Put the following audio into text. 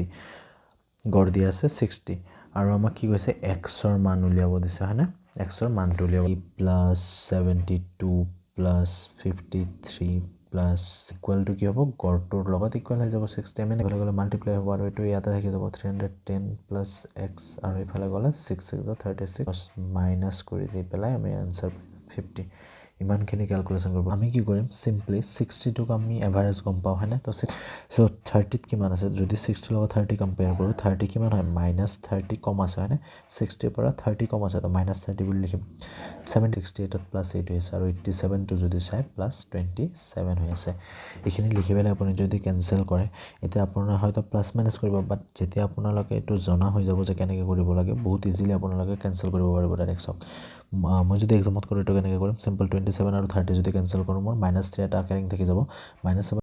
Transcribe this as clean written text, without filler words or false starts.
60 গড় দিয়া আছে 60 আৰু আমাক কি কৈছে x ৰ মান উলিয়াব দিছে হয়নে x ৰ মানটো উলিয়াব plus 72 plus 53 plus equal to কি হ'ব গড়টোৰ লগত ইকুয়াল হৈ যাব 60 আমি গলে গলে মাল্টিপ্লাই হ'ব আৰু এটো ইয়াতে থাকি যাব 310 প্লাস x আৰু ইফালে গলে 6 6 36 মাইনাস কৰি দি পেলাই আমি आंसर 50 ইমানখিনি ক্যালকুলেশন কৰিব আমি কি কৰিম সিম্পলি 60 টোক আমি এভাৰেজ গম পাও হয়নে তো সো 30 ত কিমান আছে যদি 60 লগত 30 কম্পেয়াৰ কৰো 30 কিমান হয় -30 কম আছে হয়নে 60 পৰা 30 কম আছে তো -30 বুলি লিখিম 768 ত প্লাস 8 হৈছে আৰু 87 টো যদি চাই প্লাস 27 হৈ আছে এখিনি লিখিবলৈ আপুনি যদি কেনসেল কৰে এটা আপোনাৰ হয়তো প্লাস মাইনাস কৰিব বাট যেতিয়া আপোনালোকে এটো জনা হৈ যাব যে কেনেকৈ কৰিব লাগে বহুত ইজিলি আপোনালোকে কেনসেল কৰিব পাৰিব ডাইৰেক্ট সক মই যদি এক্সামত কৰি এটো কেনেকৈ কৰিম সিম্পল 27 আৰু 30 যদি কেনসেল কৰো মোৰ -3 এটা কাৰেক্ট থাকি যাব -7